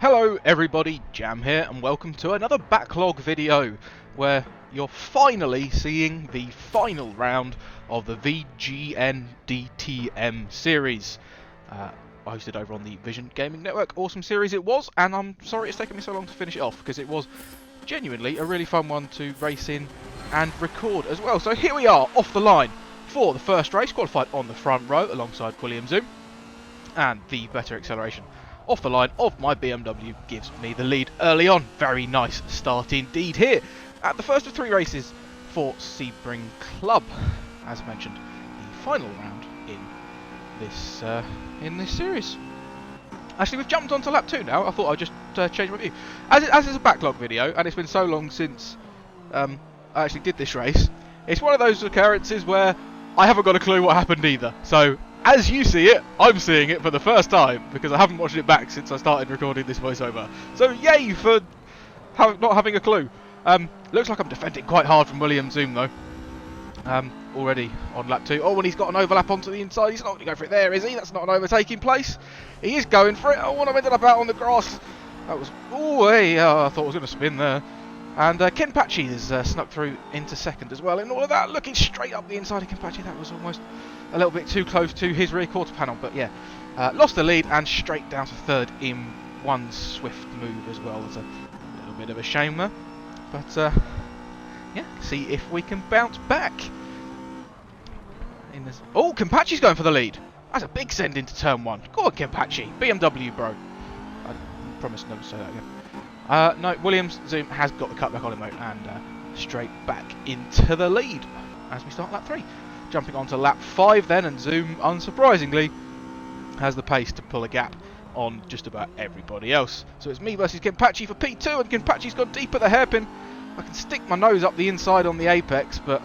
Hello everybody, Jam here, and welcome to another backlog video where you're finally seeing the final round of the VGN DTM series. Hosted over on the Vision Gaming Network. Awesome series it was, and I'm sorry it's taken me so long to finish it off because it was genuinely a really fun one to race in and record as well. So here we are, off the line for the first race, qualified on the front row alongside William Zoom, and the better acceleration off the line of my BMW gives me the lead early on. Very nice start indeed here at the first of three races for Sebring Club. As mentioned, the final round in this series. Actually, we've jumped onto lap 2 now. I thought I'd just change my view. As it's a backlog video, and it's been so long since I actually did this race, it's one of those occurrences where I haven't got a clue what happened either. So as you see it, I'm seeing it for the first time because I haven't watched it back since I started recording this voiceover. So yay for not having a clue. Looks like I'm defending quite hard from William Zoom though. Already on lap 2. Oh, and he's got an overlap onto the inside. He's not going to go for it there, is he? That's not an overtaking place. He is going for it. Oh, and I've ended up out on the grass. That was... Oh, hey, I thought I was going to spin there. And Ken Patchy has snuck through into second as well. And all of that, looking straight up the inside of Ken Patchy. That was almost a little bit too close to his rear quarter panel. But yeah, lost the lead and straight down to third in one swift move as well. There's a little bit of a shame there. But yeah, see if we can bounce back. Oh, Ken Patchy's going for the lead. That's a big send into turn 1. Go on, Ken Patchy. BMW, bro. I promise never to say that again. No, Williams Zoom has got the cutback on him though, and straight back into the lead as we start lap 3. Jumping on to lap 5 then, and Zoom, unsurprisingly, has the pace to pull a gap on just about everybody else. So it's me versus Ken Patchy for P2, and Ken Patchy's gone deep at the hairpin. I can stick my nose up the inside on the apex, but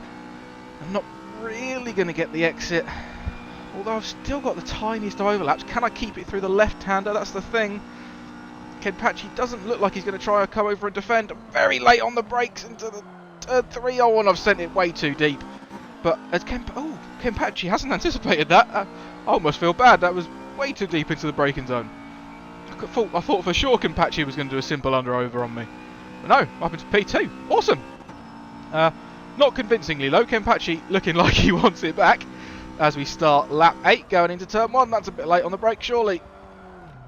I'm not really going to get the exit. Although I've still got the tiniest of overlaps. Can I keep it through the left-hander? That's the thing. Ken Patchy doesn't look like he's going to try to come over and defend. Very late on the brakes into the turn 3. Oh, and I've sent it way too deep. But as Ken Patchy hasn't anticipated that. I almost feel bad. That was way too deep into the braking zone. I thought for sure Ken Patchy was going to do a simple under-over on me. But no, up into P2. Awesome. Not convincingly though. Ken Patchy looking like he wants it back as we start lap 8 going into turn 1. That's a bit late on the brake, surely.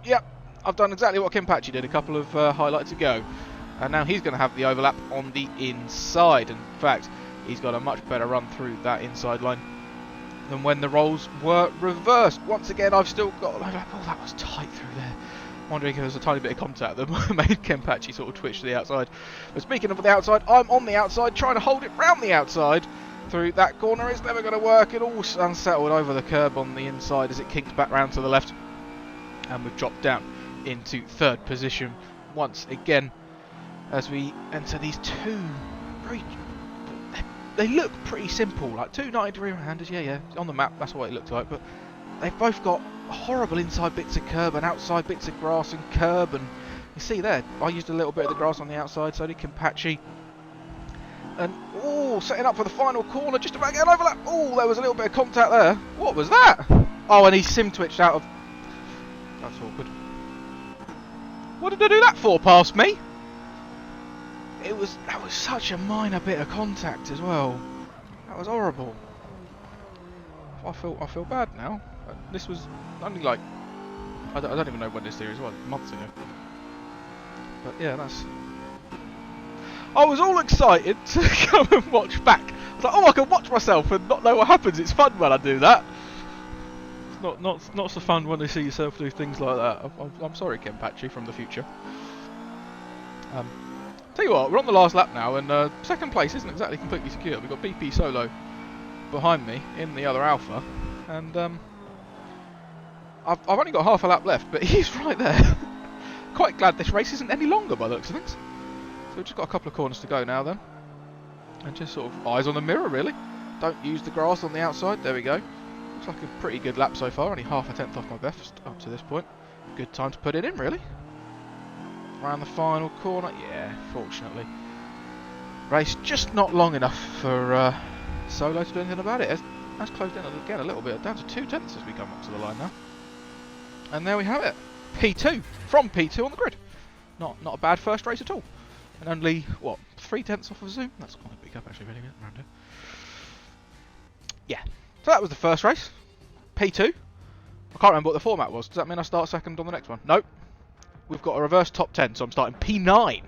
Yep, I've done exactly what Ken Patchy did a couple of highlights ago. And now he's going to have the overlap on the inside. In fact, he's got a much better run through that inside line than when the roles were reversed. Once again, I've still got an overlap. Oh, that was tight through there. Wondering if there was a tiny bit of contact that made Ken Patchy sort of twitch to the outside. But speaking of the outside, I'm on the outside, trying to hold it round the outside through that corner. It's never going to work. It all unsettled over the curb on the inside as it kinks back round to the left. And we've dropped down into third position once again as we enter these two very... They look pretty simple, like two 90-degree handers. Yeah, on the map, that's what it looked like. But they've both got horrible inside bits of curb and outside bits of grass and curb, and you see there, I used a little bit of the grass on the outside, so did Ken Patchy. And oh, setting up for the final corner, just about getting overlap. Oh, there was a little bit of contact there. What was that? Oh, and he sim twitched out of... That's awkward. What did I do that for past me? That was such a minor bit of contact as well. That was horrible. I feel bad now. This was only like I don't even know when this series was, months ago. But yeah, that's... I was all excited to come and watch back. I was like, oh, I can watch myself and not know what happens. It's fun when I do that. It's not so fun when you see yourself do things like that. I'm sorry, Ken Patchy from the future. Tell you what, we're on the last lap now, and second place isn't exactly completely secure. We've got BP Solo behind me in the other Alpha, and I've only got half a lap left, but he's right there. Quite glad this race isn't any longer by the looks of things. So we've just got a couple of corners to go now then, and just sort of eyes on the mirror really. Don't use the grass on the outside. There we go. Looks like a pretty good lap so far. Only half a tenth off my best up to this point. Good time to put it in really. Around the final corner, yeah, fortunately. Race just not long enough for Solo to do anything about it. That's closed in again a little bit, down to 2 tenths as we come up to the line now. And there we have it. P2, from P2 on the grid. Not a bad first race at all. And only, what, 3/10 off of Zoom? That's quite a big up actually, really, around here. Yeah. So that was the first race. P2. I can't remember what the format was. Does that mean I start second on the next one? Nope. We've got a reverse top 10, so I'm starting P9.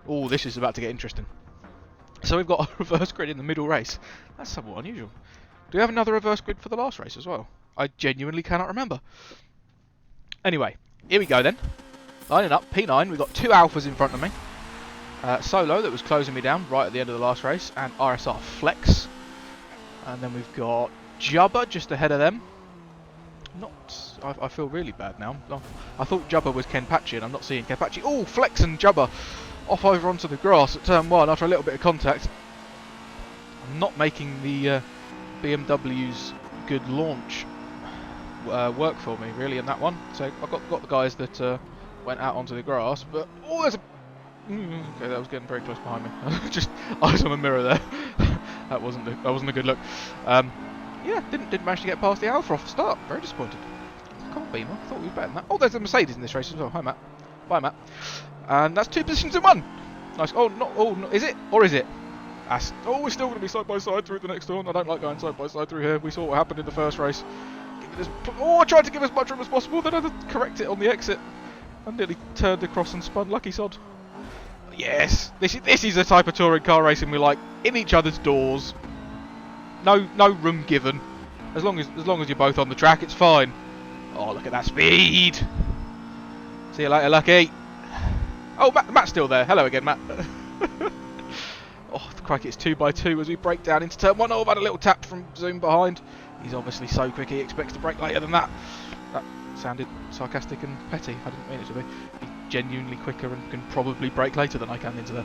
Oh, this is about to get interesting. So we've got a reverse grid in the middle race. That's somewhat unusual. Do we have another reverse grid for the last race as well? I genuinely cannot remember. Anyway, here we go then. Lining up, P9. We've got 2 alphas in front of me. Solo that was closing me down right at the end of the last race, and RSR Flex. And then we've got Jubba just ahead of them. I feel really bad now. I thought Jubba was Kenpachi, and I'm not seeing Kenpachi. Oh, Flex and Jubba off over onto the grass at turn 1 after a little bit of contact. I'm not making the BMW's good launch work for me, really, in that one. So I've got the guys that went out onto the grass, but oh, there's a... okay, that was getting very close behind me. Just eyes on the mirror there. that wasn't a good look. Yeah, didn't manage to get past the Alpha off the start. Very disappointed. Come on, Beamer. I thought we were better than that. Oh, there's a Mercedes in this race as well. Hi, Matt. Bye, Matt. And that's 2 positions in 1. Nice. Oh, no, is it? Or is it? We're still going to be side by side through the next one. I don't like going side by side through here. We saw what happened in the first race. I tried to give as much room as possible, then I had to correct it on the exit. I nearly turned across and spun. Lucky sod. Yes, this is the type of touring car racing we like. In each other's doors. No room given. As long as you're both on the track, it's fine. Oh, look at that speed! See you later, Lucky. Oh, Matt's still there. Hello again, Matt. Oh, crikey, it's 2x2 as we break down into turn 1. Oh, I've had a little tap from Zoom behind. He's obviously so quick he expects to brake later than that. That sounded sarcastic and petty. I didn't mean it to be. He's genuinely quicker and can probably brake later than I can into there.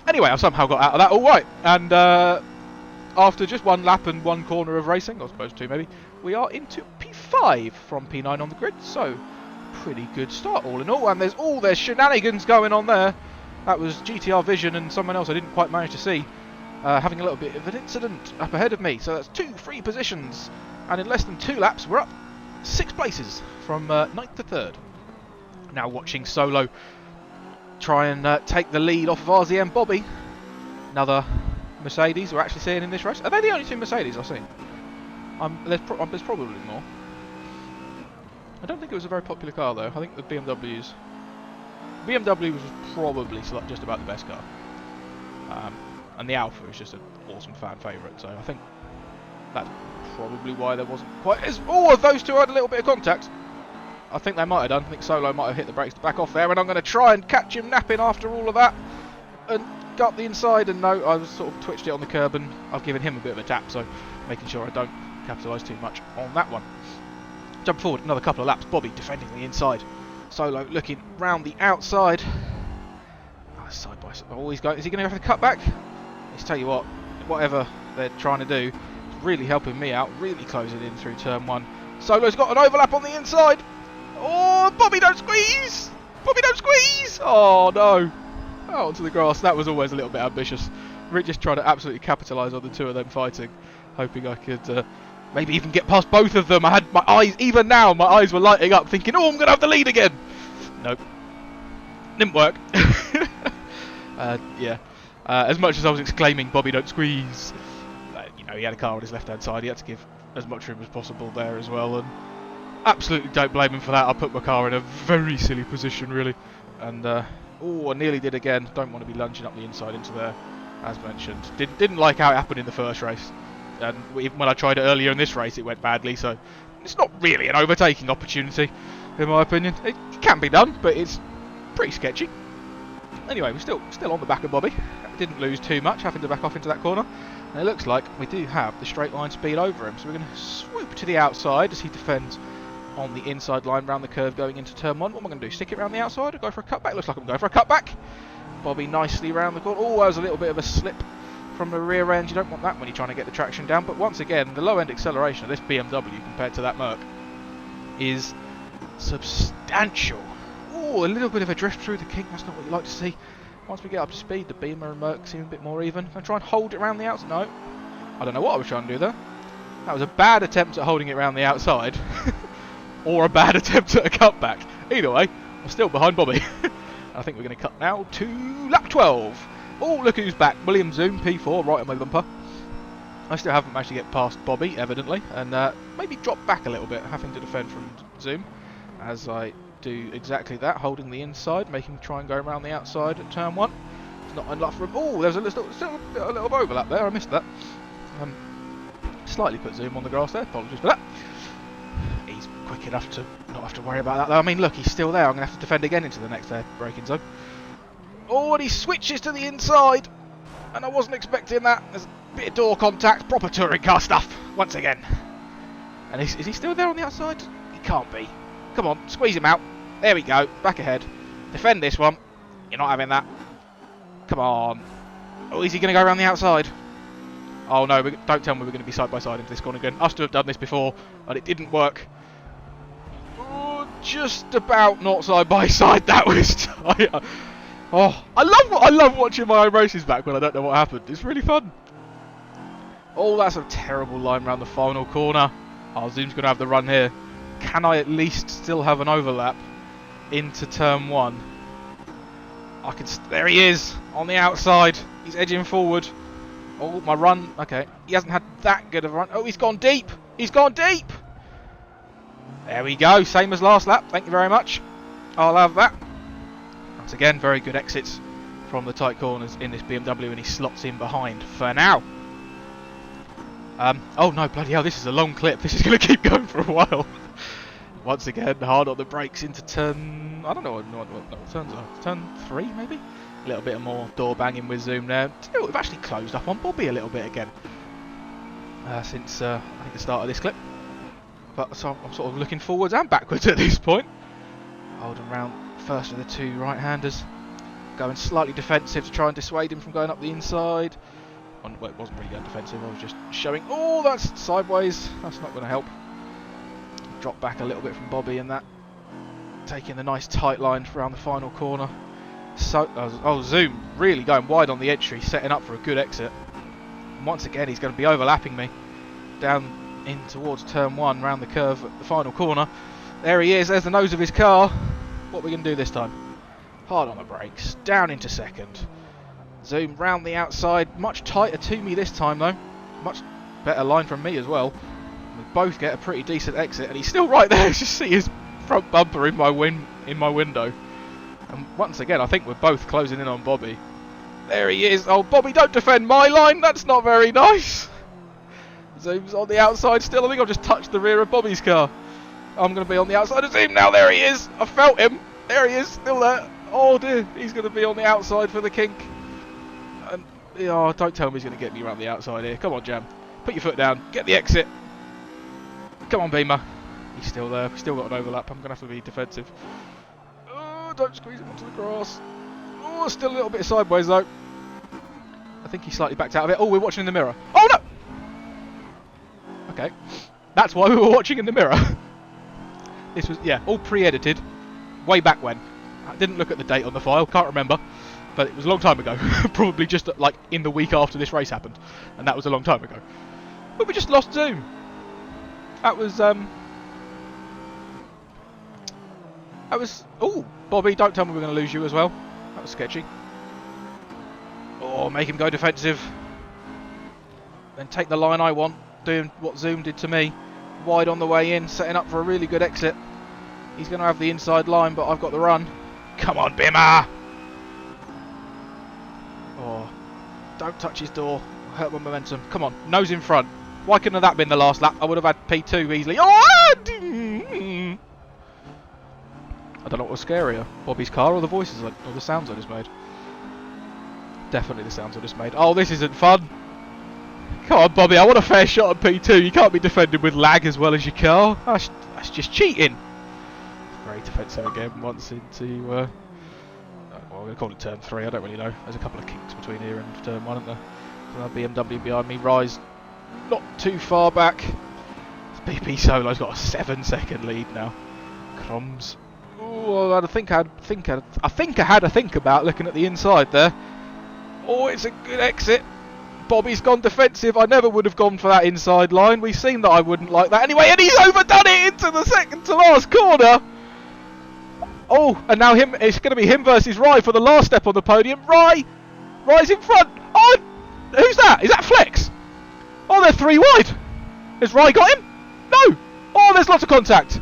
Anyway, I've somehow got out of that all right. And after just 1 lap and 1 corner of racing, I suppose 2 maybe, we are into P5 from P9 on the grid. So, pretty good start all in all. And there's shenanigans going on there. That was GTR Vision and someone else I didn't quite manage to see having a little bit of an incident up ahead of me. So that's 2 free positions. And in less than 2 laps, we're up 6 places from 9th to 3rd. Now watching Solo try and take the lead off of RZM Bobby. Another Mercedes we're actually seeing in this race. Are they the only 2 Mercedes I've seen? There's probably more. I don't think it was a very popular car though. I think the BMW was probably just about the best car. And the Alpha is just an awesome fan favourite. So I think that's probably why there wasn't quite as... Oh, those 2 had a little bit of contact. I think they might have done. I think Solo might have hit the brakes to back off there. And I'm going to try and catch him napping after all of that. And gut the inside. And no, I was sort of twitched it on the curb. And I've given him a bit of a tap. So making sure I don't capitalise too much on that one. Jump forward another couple of laps. Bobby defending the inside. Solo looking round the outside. Oh, side by side. Oh, he's going. Is he going to go for the cutback? Let's tell you what. Whatever they're trying to do, it's really helping me out. Really closing in through turn 1. Solo's got an overlap on the inside. Oh, Bobby, don't squeeze! Bobby, don't squeeze! Oh, no. Out onto the grass. That was always a little bit ambitious. Rick just trying to absolutely capitalise on the 2 of them fighting. Hoping I could maybe even get past both of them. I had my eyes, even now, my eyes were lighting up thinking, oh, I'm going to have the lead again. Nope. Didn't work. Yeah. As much as I was exclaiming, Bobby, don't squeeze. You know, he had a car on his left-hand side. He had to give as much room as possible there as well. And absolutely don't blame him for that. I put my car in a very silly position, really. And, oh, I nearly did again. Don't want to be lunging up the inside into there, as mentioned. Didn't like how it happened in the first race. And even when I tried it earlier in this race, it went badly. So it's not really an overtaking opportunity, in my opinion. It can be done, but it's pretty sketchy. Anyway, we're still on the back of Bobby. Didn't lose too much, having to back off into that corner. And it looks like we do have the straight line speed over him. So we're going to swoop to the outside as he defends on the inside line round the curve going into turn 1. What am I going to do? Stick it around the outside or go for a cutback? Looks like I'm going for a cutback. Bobby nicely round the corner. Oh, that was a little bit of a slip from the rear end. You don't want that when you're trying to get the traction down. But once again, the low end acceleration of this BMW compared to that Merc is substantial. Oh, a little bit of a drift through the kink. That's not what you like to see. Once we get up to speed, the Beamer and Merc seem a bit more even. I'm try and hold it around the outside. No, I don't know what I was trying to do there. That was a bad attempt at holding it around the outside. Or a bad attempt at a cutback. Either way, I'm still behind Bobby. I think we're going to cut now to lap 12. Oh, look who's back. William Zoom, P4, right on my bumper. I still haven't managed to get past Bobby, evidently, and maybe drop back a little bit, having to defend from Zoom, as I do exactly that, holding the inside, making try and go around the outside at turn 1. It's not enough for him. Oh, there's still a little overlap there, I missed that. Slightly put Zoom on the grass there, apologies for that. He's quick enough to not have to worry about that though. I mean, look, he's still there. I'm going to have to defend again into the next braking zone. Oh, and he switches to the inside, and I wasn't expecting that. There's a bit of door contact, proper touring car stuff, once again. And is he still there on the outside? He can't be. Come on, squeeze him out. There we go, back ahead. Defend this one. You're not having that. Come on. Oh, is he going to go around the outside? Oh no, don't tell me we're going to be side by side into this corner again. Us to have done this before, but it didn't work. Oh, just about not side by side. That was. Oh, I love watching my own races back when I don't know what happened. It's really fun. Oh, that's a terrible line around the final corner. Oh, Zoom's going to have the run here. Can I at least still have an overlap into turn 1? I can. There he is on the outside. He's edging forward. Oh, my run. Okay, he hasn't had that good of a run. Oh, he's gone deep. He's gone deep. There we go. Same as last lap. Thank you very much. I'll have that. Once again, very good exits from the tight corners in this BMW, and he slots in behind for now. Oh no, bloody hell, this is a long clip. This is going to keep going for a while. Once again, hard on the brakes into turn... I don't know what turns are. Turn 3, maybe? A little bit more door banging with Zoom there. Still, we've actually closed up on Bobby a little bit again. Since, I think, the start of this clip. But so I'm sort of looking forwards and backwards at this point. Holding round first of the two right-handers. Going slightly defensive to try and dissuade him from going up the inside. Well, it wasn't really going defensive, I was just showing... Oh, that's sideways. That's not going to help. Drop back a little bit from Bobby in that. Taking the nice tight line around the final corner. So, oh, Zoom really going wide on the entry, setting up for a good exit. And once again, he's going to be overlapping me. Down in towards turn 1, round the curve at the final corner. There he is, there's the nose of his car. What are we going to do this time? Hard on the brakes, down into second. Zoom round the outside, much tighter to me this time though. Much better line from me as well. We both get a pretty decent exit, and he's still right there. Just see his front bumper in my window. And once again, I think we're both closing in on Bobby. There he is. Oh, Bobby, don't defend my line. That's not very nice. Zoom's on the outside still. I think I've just touched the rear of Bobby's car. I'm going to be on the outside of Zoom now. There he is. I felt him. There he is, still there. Oh dear, he's going to be on the outside for the kink. And oh, don't tell me he's going to get me around the outside here. Come on, Jam. Put your foot down. Get the exit. Come on, Beamer. He's still there. We've still got an overlap. I'm going to have to be defensive. Oh, don't squeeze him onto the grass. Oh, still a little bit sideways, though. I think he's slightly backed out of it. Oh, we're watching in the mirror. Oh, no! Okay. That's why we were watching in the mirror. This was, yeah, all pre-edited. Way back when. I didn't look at the date on the file. Can't remember. But it was a long time ago. Probably just, like, in the week after this race happened. And that was a long time ago. But we just lost Zoom. That was, oh, Bobby, don't tell me we're going to lose you as well. That was sketchy. Oh, make him go defensive. Then take the line I want, doing what Zoom did to me. Wide on the way in, setting up for a really good exit. He's going to have the inside line, but I've got the run. Come on, Bimmer! Oh, don't touch his door. Hurt my momentum. Come on, nose in front. Why couldn't that have been the last lap? I would have had P2 easily. Oh! I don't know what was scarier, Bobby's car or the voices or the sounds I just made. Definitely the sounds I just made. Oh, this isn't fun. Come on, Bobby, I want a fair shot at P2. You can't be defended with lag as well as your car. That's just cheating. Very defensive again, once into... well, I'm going to call it turn 3, I don't really know. There's a couple of kinks between here and turn 1, isn't there? So BMW behind me, Rise not too far back. BP Solo's got a 7-second lead now. Crumbs. Oh, I think I had a think about looking at the inside there. Oh, it's a good exit. Bobby's gone defensive. I never would have gone for that inside line. We've seen that I wouldn't like that anyway, and he's overdone it into the second to last corner. Oh, and now it's going to be him versus Rye for the last step on the podium. Rye's in front. Oh, who's that? Is that Flex? Oh, they're 3 wide. Has Rye got him? No. Oh, there's lots of contact.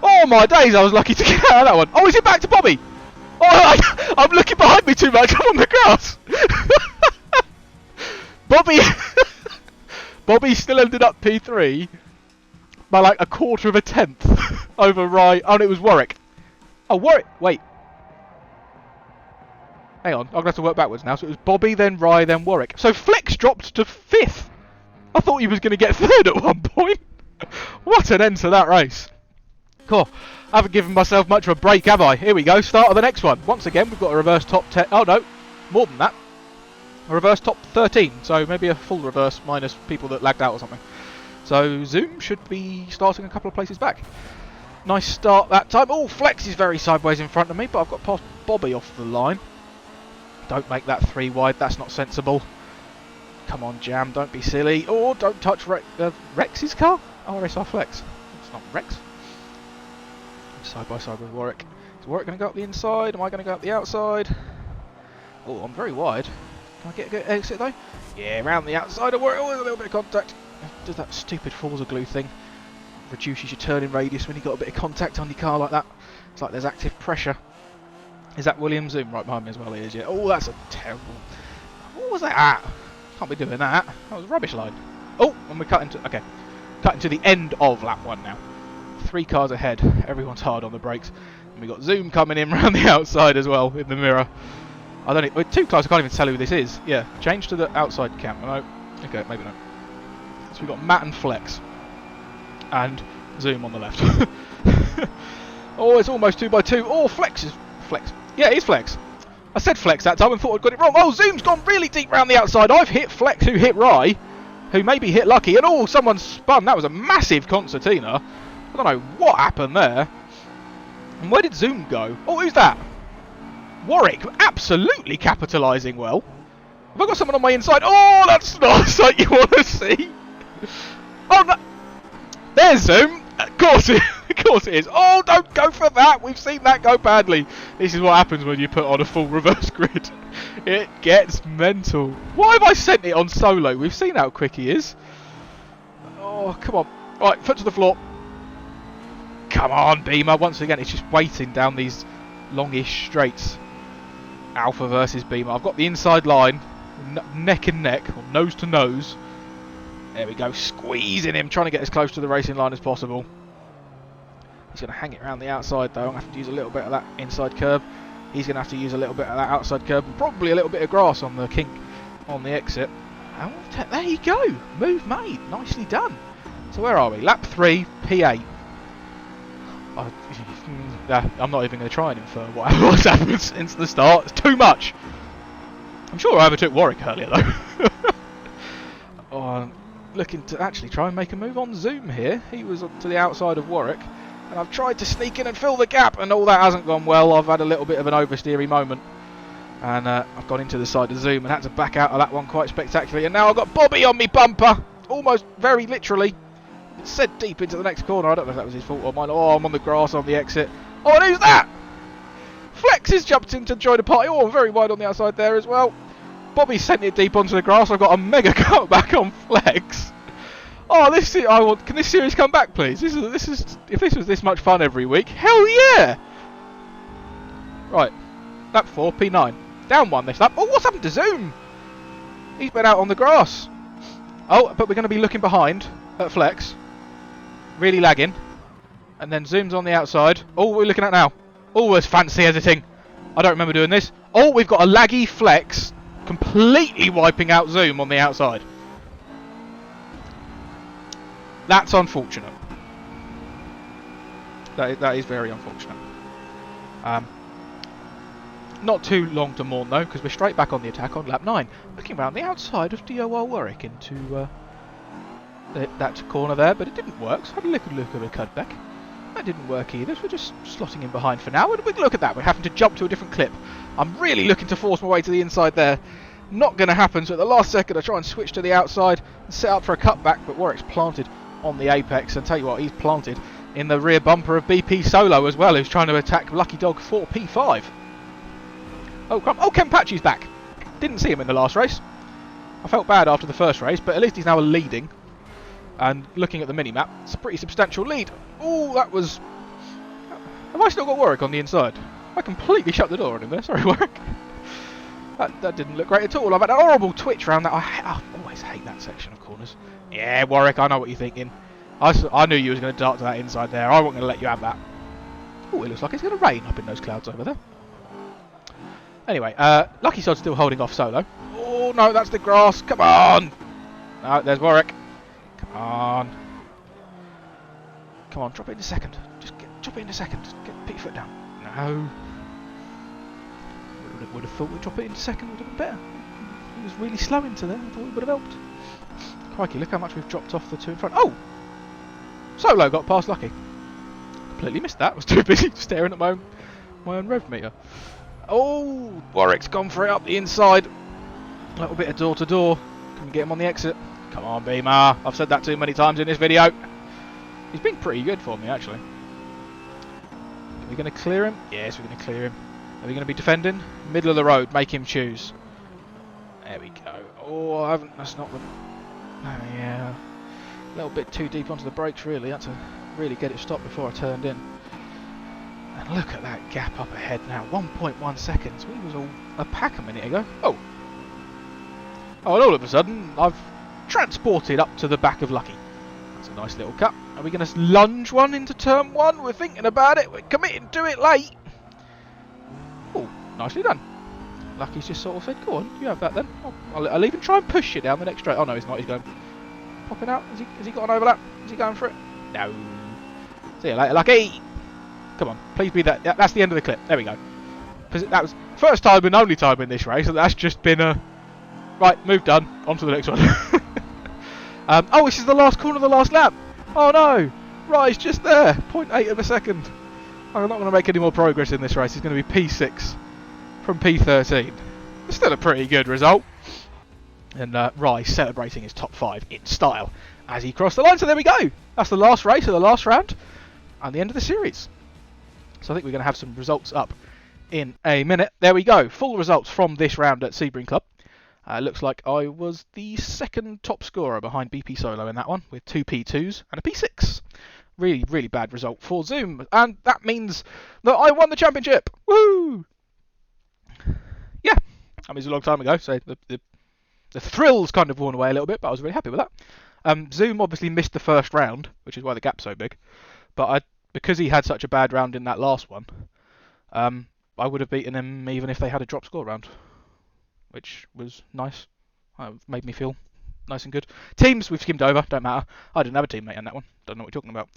Oh my days, I was lucky to get out of that one. Oh, is it back to Bobby? Oh, I'm looking behind me too much. I'm on the grass. Bobby still ended up P3 by like a quarter of a tenth over Rye. Oh, and it was Warwick. Oh, Warwick. Wait. Hang on. I'm going to have to work backwards now. So it was Bobby, then Rye, then Warwick. So Flex dropped to 5th. I thought he was going to get 3rd at one point. What an end to that race. Cool. I haven't given myself much of a break, have I? Here we go. Start of the next one. Once again, we've got a reverse top 10. Oh, no. More than that. A reverse top 13. So maybe a full reverse minus people that lagged out or something. So Zoom should be starting a couple of places back. Nice start that time. Oh, Flex is very sideways in front of me, but I've got past Bobby off the line. Don't make that 3 wide. That's not sensible. Come on, Jam. Don't be silly. Oh, don't touch Rex's car. RSR Flex. It's not Rex. Side by side with Warwick. Is Warwick going to go up the inside? Am I going to go up the outside? Oh, I'm very wide. Can I get a good exit though? Yeah, around the outside of Warwick. Oh, there's a little bit of contact. Does that stupid Forza glue thing. Reduces your turning radius when you've got a bit of contact on your car like that. It's like there's active pressure. Is that William Zoom right behind me as well? It is, yeah. Oh, that's a terrible... What was that at? Can't be doing that. That was a rubbish line. Oh, and we're cutting to... Okay. Cutting to the end of lap 1 now. 3 cars ahead. Everyone's hard on the brakes. And we've got Zoom coming in around the outside as well in the mirror. I don't know. With 2 cars, I can't even tell who this is. Yeah, change to the outside cam. No. Okay, maybe not. So we've got Matt and Flex. And Zoom on the left. Oh, it's almost 2 by 2. Oh, Flex is... Flex. Yeah, he's Flex. I said Flex that time and thought I'd got it wrong. Oh, Zoom's gone really deep round the outside. I've hit Flex, who hit Rye, who maybe hit Lucky. And oh, someone spun. That was a massive concertina. I don't know what happened there. And where did Zoom go? Oh, who's that? Warwick, absolutely capitalising well. Have I got someone on my inside? Oh, that's not a sight you want to see. Oh, no. There's Zoom. Of course it is. Oh, don't go for that. We've seen that go badly. This is what happens when you put on a full reverse grid. It gets mental. Why have I sent it on solo? We've seen how quick he is. Oh, come on. Right, foot to the floor. Come on, Beamer. Once again, it's just waiting down these longish straights. Alpha versus Beamer. I've got the inside line. Neck and neck, or nose to nose. There we go, squeezing him, trying to get as close to the racing line as possible. He's going to hang it around the outside though. I'm going to have to use a little bit of that inside curb. He's going to have to use a little bit of that outside curb. And probably a little bit of grass on the kink on the exit. And there you go, move made, nicely done. So where are we? Lap 3, P8. I'm not even going to try and infer what's happened since the start. It's too much. I'm sure I overtook Warwick earlier though. Oh, looking to actually try and make a move on Zoom here. He was to the outside of Warwick, and I've tried to sneak in and fill the gap, and all that hasn't gone well. I've had a little bit of an oversteery moment, and I've gone into the side of Zoom and had to back out of that one quite spectacularly. And now I've got Bobby on me bumper, almost very literally. It's said deep into the next corner. I don't know if that was his fault or mine. Oh, I'm on the grass on the exit. Oh, and who's that? Flex has jumped in to join the party. Oh, very wide on the outside there as well. Bobby sent it deep onto the grass. I've got a mega cutback on Flex. Oh, this is, can this series come back, please? This is if this was this much fun every week, hell yeah! Right, lap 4, P9, down 1 this lap. Oh, what's happened to Zoom? He's been out on the grass. Oh, but we're going to be looking behind at Flex, really lagging, and then Zoom's on the outside. Oh, what are we looking at now? Oh, there's fancy editing. I don't remember doing this. Oh, we've got a laggy Flex completely wiping out Zoom on the outside. That's unfortunate. That is very unfortunate. Not too long to mourn though, because we're straight back on the attack on lap 9. Looking around the outside of DOR Warwick into that corner there, but it didn't work. So I had a little look at a cutback. That didn't work either, so we're just slotting in behind for now. And we look at that, we're having to jump to a different clip. I'm really looking to force my way to the inside there. Not going to happen, so at the last second I try and switch to the outside and set up for a cutback, but Warwick's planted on the apex, and tell you what, he's planted in the rear bumper of BP Solo as well, who's trying to attack Lucky Dog 4P5. Oh, come! Oh, Ken Patchy's back. Didn't see him in the last race. I felt bad after the first race, but at least he's now leading. And looking at the mini-map, it's a pretty substantial lead. Oh, that was... Have I still got Warwick on the inside? I completely shut the door on him there. Sorry, Warwick. That didn't look great at all. I've had a horrible twitch around that. I always hate that section of corners. Yeah, Warwick, I know what you're thinking. I knew you was going to dart to that inside there. I wasn't going to let you have that. Oh, it looks like it's going to rain up in those clouds over there. Anyway, Lucky Sod's still holding off Solo. Oh, no, that's the grass. Come on. No, there's Warwick. Come on. Come on, drop it into second. Drop it into second. Put your foot down. No. Would have thought we'd drop it into second would have been better. He was really slow into there. I thought it would have helped. Crikey, look how much we've dropped off the two in front. Oh! Solo got past Lucky. Completely missed that. I was too busy staring at my own rev meter. Oh! Warwick's gone for it up the inside. A little bit of door to door. Can we get him on the exit? Come on, Beamer. I've said that too many times in this video. He's been pretty good for me, actually. Are we going to clear him? Yes, we're going to clear him. Are we going to be defending? Middle of the road, make him choose. There we go. Oh, I haven't. That's not the. Oh, yeah. A little bit too deep onto the brakes, really. I had to really get it stopped before I turned in. And look at that gap up ahead now. 1.1 seconds. We was all a pack a minute ago. Oh. Oh, and all of a sudden, I've transported up to the back of Lucky. That's a nice little cut. Are we going to lunge one into turn one? We're thinking about it. We're committing to it late. Oh, nicely done. Lucky's just sort of said, go on, you have that then. I'll even try and push you down the next straight. Oh no, he's not. He's going popping out. Has he got an overlap? Is he going for it? No. See you later, Lucky. Come on, please be that. Yeah, that's the end of the clip. There we go. That was first time and only time in this race, and that's just been a right move done. On to the next one. Oh, this is the last corner of the last lap. Oh no, right, it's just there. 0.8 of a second. I'm not going to make any more progress in this race. It's going to be P6 from P13. It's still a pretty good result. And Rye celebrating his top 5 in style as he crossed the line. So there we go. That's the last race of the last round and the end of the series. So I think we're going to have some results up in a minute. There we go. Full results from this round at Sebring Club. Looks like I was the second top scorer behind BP Solo in that one with 2 P2s and a P6. Really, really bad result for Zoom, and that means that I won the championship. Woo! Yeah, that was a long time ago, so the thrills kind of worn away a little bit, but I was really happy with that. Zoom obviously missed the first round, which is why the gap's so big. But because he had such a bad round in that last one, I would have beaten him even if they had a drop score round, which was nice. Made me feel nice and good. Teams, we've skimmed over, don't matter. I didn't have a teammate on that one. Don't know what you're talking about.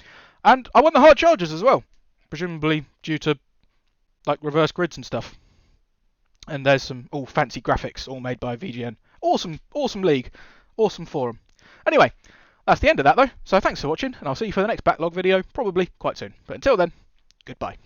And I won the hard charges as well. Presumably due to like reverse grids and stuff. And there's some all fancy graphics all made by VGN. Awesome, awesome league. Awesome forum. Anyway, that's the end of that though. So thanks for watching, and I'll see you for the next backlog video, probably quite soon. But until then, goodbye.